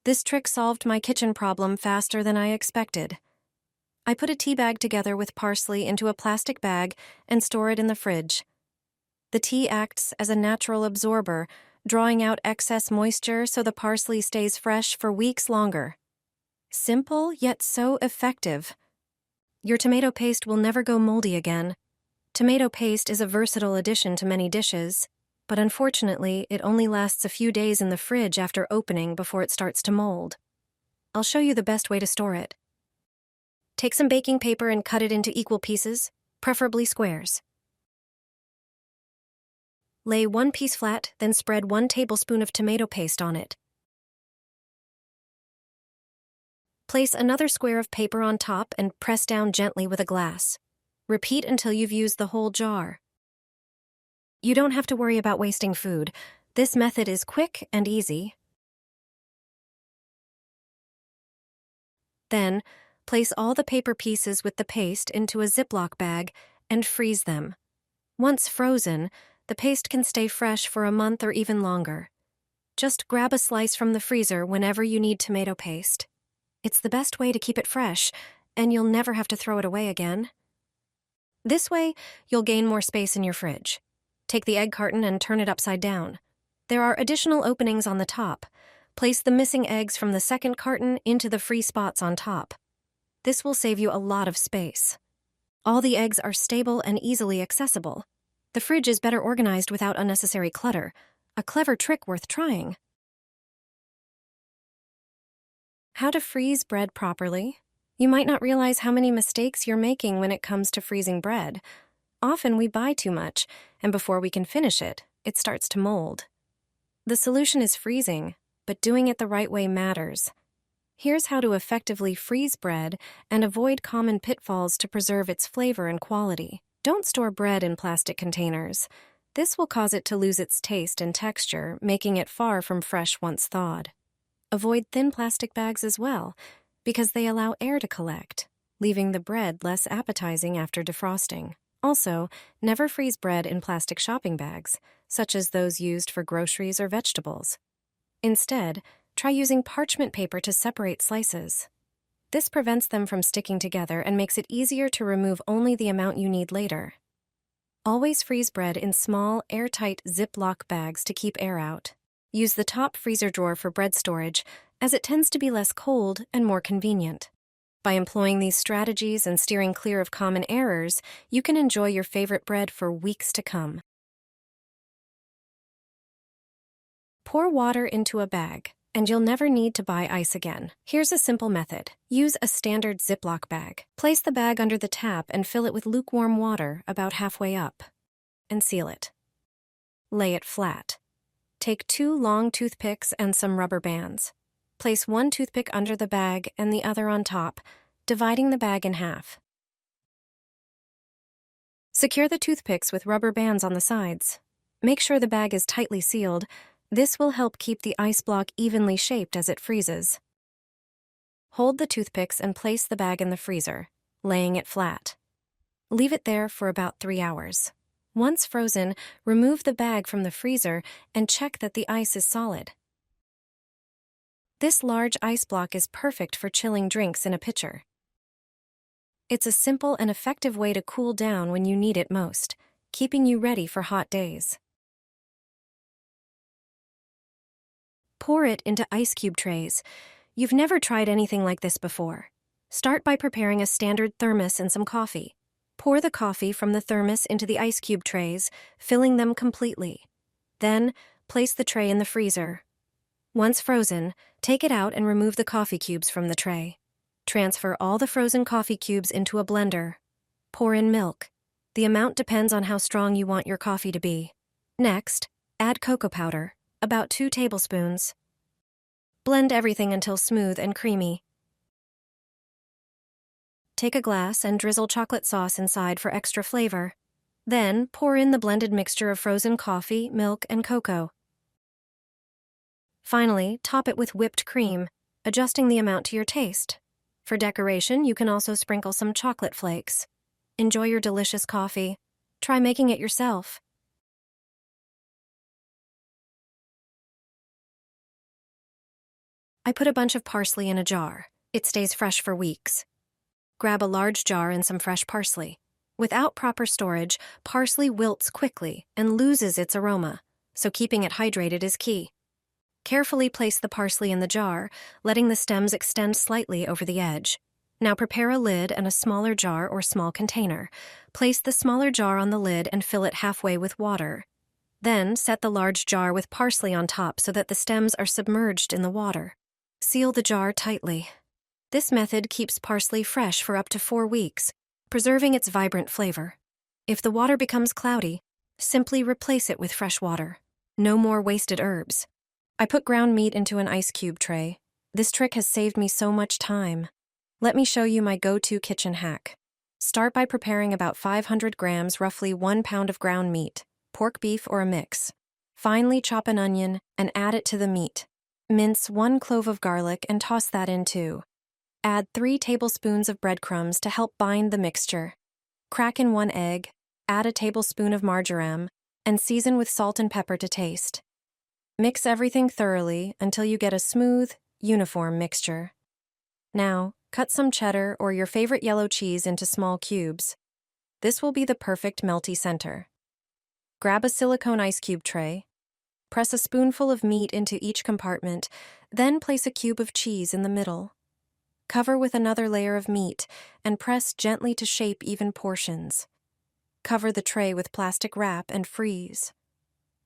This trick solved my kitchen problem faster than I expected. I put a tea bag together with parsley into a plastic bag and store it in the fridge. The tea acts as a natural absorber, drawing out excess moisture so the parsley stays fresh for weeks longer. Simple, yet so effective. Your tomato paste will never go moldy again. Tomato paste is a versatile addition to many dishes, but unfortunately, it only lasts a few days in the fridge after opening before it starts to mold. I'll show you the best way to store it. Take some baking paper and cut it into equal pieces, preferably squares. Lay one piece flat, then spread 1 tablespoon of tomato paste on it. Place another square of paper on top and press down gently with a glass. Repeat until you've used the whole jar. You don't have to worry about wasting food. This method is quick and easy. Then, place all the paper pieces with the paste into a Ziploc bag and freeze them. Once frozen, the paste can stay fresh for a month or even longer. Just grab a slice from the freezer whenever you need tomato paste. It's the best way to keep it fresh, and you'll never have to throw it away again. This way, you'll gain more space in your fridge. Take the egg carton and turn it upside down. There are additional openings on the top. Place the missing eggs from the second carton into the free spots on top. This will save you a lot of space. All the eggs are stable and easily accessible. The fridge is better organized without unnecessary clutter. A clever trick worth trying. How to freeze bread properly? You might not realize how many mistakes you're making when it comes to freezing bread. Often we buy too much, and before we can finish it, it starts to mold. The solution is freezing, but doing it the right way matters. Here's how to effectively freeze bread and avoid common pitfalls to preserve its flavor and quality. Don't store bread in plastic containers. This will cause it to lose its taste and texture, making it far from fresh once thawed. Avoid thin plastic bags as well, because they allow air to collect, leaving the bread less appetizing after defrosting. Also, never freeze bread in plastic shopping bags, such as those used for groceries or vegetables. Instead, try using parchment paper to separate slices. This prevents them from sticking together and makes it easier to remove only the amount you need later. Always freeze bread in small, airtight Ziploc bags to keep air out. Use the top freezer drawer for bread storage, as it tends to be less cold and more convenient. By employing these strategies and steering clear of common errors, you can enjoy your favorite bread for weeks to come. Pour water into a bag, and you'll never need to buy ice again. Here's a simple method. Use a standard Ziploc bag. Place the bag under the tap and fill it with lukewarm water about halfway up, and seal it. Lay it flat. Take 2 long toothpicks and some rubber bands. Place 1 toothpick under the bag and the other on top, dividing the bag in half. Secure the toothpicks with rubber bands on the sides. Make sure the bag is tightly sealed. This will help keep the ice block evenly shaped as it freezes. Hold the toothpicks and place the bag in the freezer, laying it flat. Leave it there for about 3 hours. Once frozen, remove the bag from the freezer and check that the ice is solid. This large ice block is perfect for chilling drinks in a pitcher. It's a simple and effective way to cool down when you need it most, keeping you ready for hot days. Pour it into ice cube trays. You've never tried anything like this before. Start by preparing a standard thermos and some coffee. Pour the coffee from the thermos into the ice cube trays, filling them completely. Then, place the tray in the freezer. Once frozen, take it out and remove the coffee cubes from the tray. Transfer all the frozen coffee cubes into a blender. Pour in milk. The amount depends on how strong you want your coffee to be. Next, add cocoa powder, about 2 tablespoons. Blend everything until smooth and creamy. Take a glass and drizzle chocolate sauce inside for extra flavor. Then, pour in the blended mixture of frozen coffee, milk, and cocoa. Finally, top it with whipped cream, adjusting the amount to your taste. For decoration, you can also sprinkle some chocolate flakes. Enjoy your delicious coffee. Try making it yourself. I put a bunch of parsley in a jar. It stays fresh for weeks. Grab a large jar and some fresh parsley. Without proper storage, parsley wilts quickly and loses its aroma, so keeping it hydrated is key. Carefully place the parsley in the jar, letting the stems extend slightly over the edge. Now prepare a lid and a smaller jar or small container. Place the smaller jar on the lid and fill it halfway with water. Then set the large jar with parsley on top so that the stems are submerged in the water. Seal the jar tightly. This method keeps parsley fresh for up to 4 weeks, preserving its vibrant flavor. If the water becomes cloudy, simply replace it with fresh water. No more wasted herbs. I put ground meat into an ice cube tray. This trick has saved me so much time. Let me show you my go-to kitchen hack. Start by preparing about 500 grams, roughly 1 pound of ground meat, pork, beef, or a mix. Finely chop an onion and add it to the meat. Mince 1 clove of garlic and toss that in too. Add 3 tablespoons of breadcrumbs to help bind the mixture. Crack in 1 egg, add a tablespoon of marjoram, and season with salt and pepper to taste. Mix everything thoroughly until you get a smooth, uniform mixture. Now, cut some cheddar or your favorite yellow cheese into small cubes. This will be the perfect melty center. Grab a silicone ice cube tray. Press a spoonful of meat into each compartment, then place a cube of cheese in the middle. Cover with another layer of meat and press gently to shape even portions. Cover the tray with plastic wrap and freeze.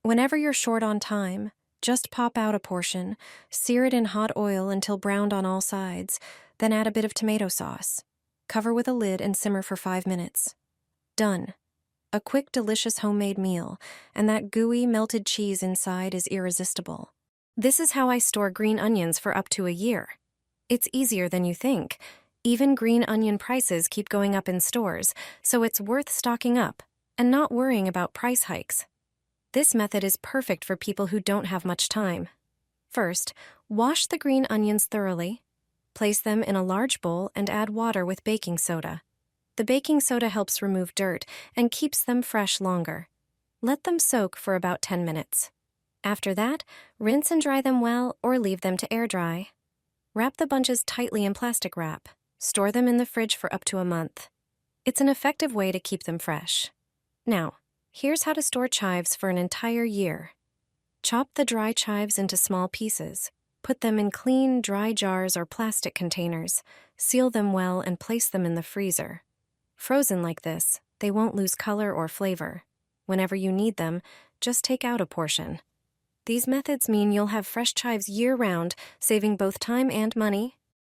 Whenever you're short on time, just pop out a portion, sear it in hot oil until browned on all sides, then add a bit of tomato sauce. Cover with a lid and simmer for 5 minutes. Done. A quick, delicious homemade meal, and that gooey, melted cheese inside is irresistible. This is how I store green onions for up to a year. It's easier than you think. Even green onion prices keep going up in stores, so it's worth stocking up and not worrying about price hikes. This method is perfect for people who don't have much time. First, wash the green onions thoroughly. Place them in a large bowl and add water with baking soda. The baking soda helps remove dirt and keeps them fresh longer. Let them soak for about 10 minutes. After that, rinse and dry them well or leave them to air dry. Wrap the bunches tightly in plastic wrap. Store them in the fridge for up to a month. It's an effective way to keep them fresh. Now, here's how to store chives for an entire year. Chop the dry chives into small pieces. Put them in clean, dry jars or plastic containers. Seal them well and place them in the freezer. Frozen like this, they won't lose color or flavor. Whenever you need them, just take out a portion. These methods mean you'll have fresh chives year-round, saving both time and money,